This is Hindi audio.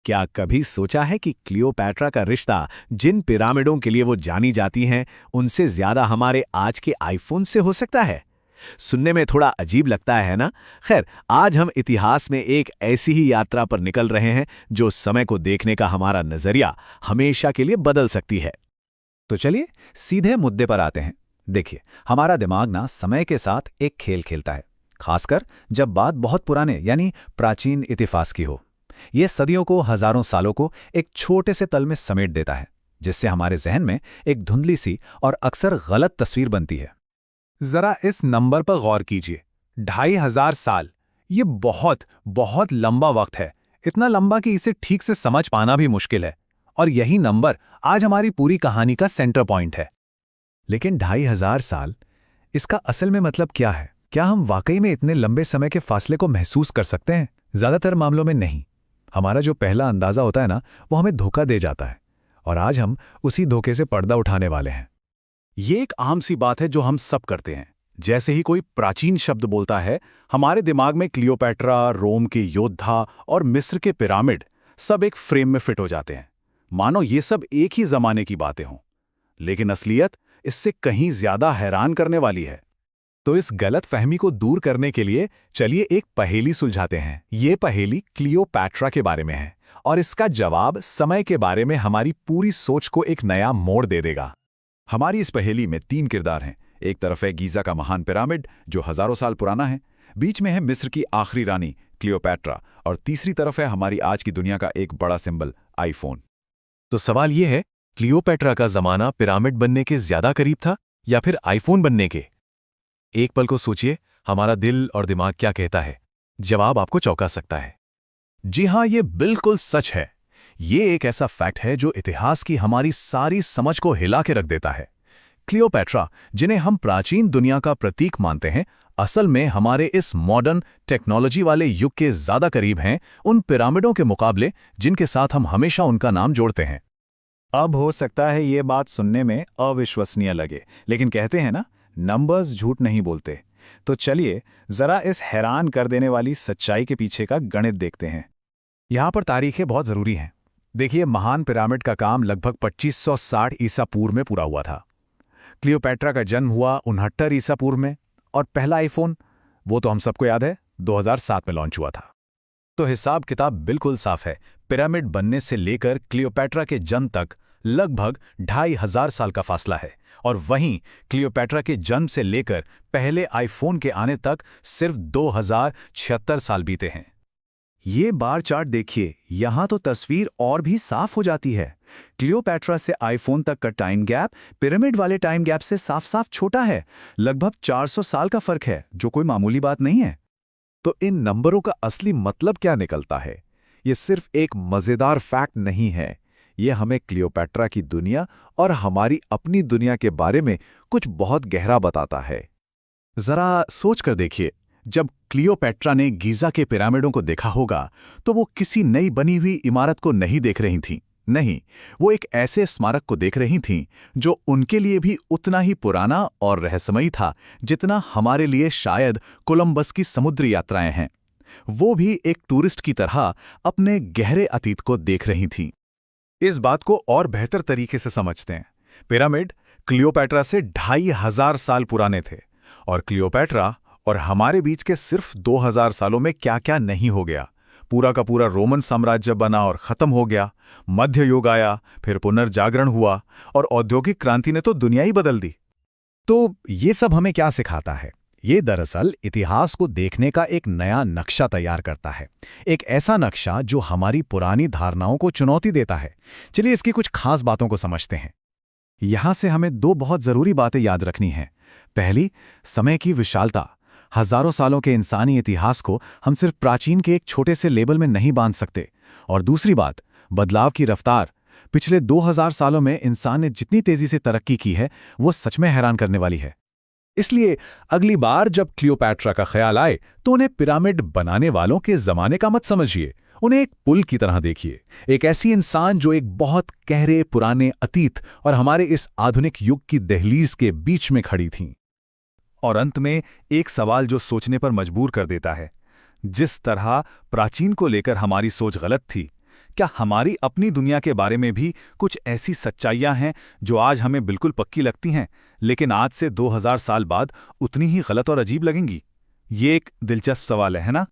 क्या कभी सोचा है कि क्लियोपैट्रा का रिश्ता जिन पिरामिडों के लिए वो जानी जाती हैं, उनसे ज्यादा हमारे आज के आईफोन से हो सकता है? सुनने में थोड़ा अजीब लगता है ना? खैर, आज हम इतिहास में एक ऐसी ही यात्रा पर निकल रहे हैं जो समय को देखने का हमारा नजरिया हमेशा के लिए बदल सकती है। तो चलिए सीधे मुद्दे पर आते हैं। देखिए, हमारा दिमाग ना समय के साथ एक खेल खेलता है, खासकर जब बात बहुत पुराने यानी प्राचीन इतिहास की हो। ये सदियों को, हजारों सालों को एक छोटे से तल में समेट देता है, जिससे हमारे जहन में एक धुंधली सी और अक्सर गलत तस्वीर बनती है। जरा इस नंबर पर गौर कीजिए, 2500 साल। ये बहुत बहुत लंबा वक्त है, इतना लंबा कि इसे ठीक से समझ पाना भी मुश्किल है। और यही नंबर आज हमारी पूरी कहानी का सेंटर पॉइंट है। लेकिन 2500 साल, इसका असल में मतलब क्या है? क्या हम वाकई में इतने लंबे समय के फासले को महसूस कर सकते हैं? ज्यादातर मामलों में नहीं। हमारा जो पहला अंदाजा होता है ना, वो हमें धोखा दे जाता है, और आज हम उसी धोखे से पर्दा उठाने वाले हैं। ये एक आम सी बात है जो हम सब करते हैं। जैसे ही कोई प्राचीन शब्द बोलता है, हमारे दिमाग में क्लियोपैट्रा, रोम के योद्धा और मिस्र के पिरामिड सब एक फ्रेम में फिट हो जाते हैं, मानो ये सब एक ही जमाने की बातें हों। लेकिन असलियत इससे कहीं ज्यादा हैरान करने वाली है। तो इस गलत फहमी को दूर करने के लिए चलिए एक पहेली सुलझाते हैं। ये पहेली क्लियोपैट्रा के बारे में है, और इसका जवाब समय के बारे में हमारी पूरी सोच को एक नया मोड़ दे देगा। हमारी इस पहेली में 3 किरदार हैं। एक तरफ है गीज़ा का महान पिरामिड जो हजारों साल पुराना है, बीच में है मिस्र की आखिरी रानी क्लियोपैट्रा, और तीसरी तरफ है हमारी आज की दुनिया का एक बड़ा सिंबल आईफोन। तो सवाल ये है, क्लियोपैट्रा का जमाना पिरामिड बनने के ज्यादा करीब था या फिर आईफोन बनने के? एक पल को सोचिए, हमारा दिल और दिमाग क्या कहता है। जवाब आपको चौंका सकता है। जी हां, ये बिल्कुल सच है। ये एक ऐसा फैक्ट है जो इतिहास की हमारी सारी समझ को हिला के रख देता है। क्लियोपैट्रा, जिन्हें हम प्राचीन दुनिया का प्रतीक मानते हैं, असल में हमारे इस मॉडर्न टेक्नोलॉजी वाले युग के ज्यादा करीब हैं उन पिरामिडों के मुकाबले जिनके साथ हम हमेशा उनका नाम जोड़ते हैं। अब हो सकता है ये बात सुनने में अविश्वसनीय लगे, लेकिन कहते हैं ना, नंबर्स झूठ नहीं बोलते। तो चलिए जरा इस हैरान कर देने वाली सच्चाई के पीछे का गणित देखते हैं। यहां पर तारीखें बहुत जरूरी हैं। देखिए, महान पिरामिड का काम लगभग 2560 ईसा पूर्व में पूरा हुआ था। क्लियोपैट्रा का जन्म हुआ 69 ईसा पूर्व में, और पहला आईफोन, वो तो हम सबको याद है, 2007 में लॉन्च हुआ था। तो हिसाब किताब बिल्कुल साफ है। पिरामिड बनने से लेकर क्लियोपैट्रा के जन्म तक लगभग 2500 साल का फासला है, और वहीं क्लियोपैट्रा के जन्म से लेकर पहले आईफोन के आने तक सिर्फ 2076 साल बीते हैं। ये बार चार्ट देखिए, यहां तो तस्वीर और भी साफ हो जाती है। क्लियोपैट्रा से आईफोन तक का टाइम गैप पिरामिड वाले टाइम गैप से साफ साफ छोटा है। लगभग 400 साल का फर्क है, जो कोई मामूली बात नहीं है। तो इन नंबरों का असली मतलब क्या निकलता है? ये सिर्फ एक मजेदार फैक्ट नहीं है, ये हमें क्लियोपैट्रा की दुनिया और हमारी अपनी दुनिया के बारे में कुछ बहुत गहरा बताता है। जरा सोच कर देखिए, जब क्लियोपैट्रा ने गीज़ा के पिरामिडों को देखा होगा, तो वो किसी नई बनी हुई इमारत को नहीं देख रही थीं। नहीं, वो एक ऐसे स्मारक को देख रही थीं जो उनके लिए भी उतना ही पुराना और रहस्यमयी था जितना हमारे लिए शायद कोलंबस की समुद्री यात्राएं हैं। वो भी एक टूरिस्ट की तरह अपने गहरे अतीत को देख रही थीं। इस बात को और बेहतर तरीके से समझते हैं। पिरामिड क्लियोपैट्रा से 2500 साल पुराने थे, और क्लियोपैट्रा और हमारे बीच के सिर्फ 2000 सालों में क्या क्या नहीं हो गया। पूरा का पूरा रोमन साम्राज्य बना और खत्म हो गया, मध्य युग आया, फिर पुनर्जागरण हुआ, और औद्योगिक क्रांति ने तो दुनिया ही बदल दी। तो ये सब हमें क्या सिखाता है? ये दरअसल इतिहास को देखने का एक नया नक्शा तैयार करता है। एक ऐसा नक्शा जो हमारी पुरानी धारणाओं को चुनौती देता है। चलिए इसकी कुछ खास बातों को समझते हैं। यहां से हमें 2 बहुत जरूरी बातें याद रखनी हैं। पहली, समय की विशालता। हजारों सालों के इंसानी इतिहास को हम सिर्फ प्राचीन के एक छोटे से लेबल में नहीं बांध सकते। और दूसरी बात, बदलाव की रफ्तार। पिछले 2000 सालों में इंसान ने जितनी तेजी से तरक्की की है, वो सच में हैरान करने वाली है। इसलिए अगली बार जब क्लियोपैट्रा का ख्याल आए, तो उन्हें पिरामिड बनाने वालों के जमाने का मत समझिए, उन्हें एक पुल की तरह देखिए। एक ऐसी इंसान जो एक बहुत गहरे पुराने अतीत और हमारे इस आधुनिक युग की दहलीज के बीच में खड़ी थीं। और अंत में एक सवाल जो सोचने पर मजबूर कर देता है। जिस तरह प्राचीन को लेकर हमारी सोच गलत थी, क्या हमारी अपनी दुनिया के बारे में भी कुछ ऐसी सच्चाइयां हैं जो आज हमें बिल्कुल पक्की लगती हैं, लेकिन आज से 2000 साल बाद उतनी ही गलत और अजीब लगेंगी? ये एक दिलचस्प सवाल है ना?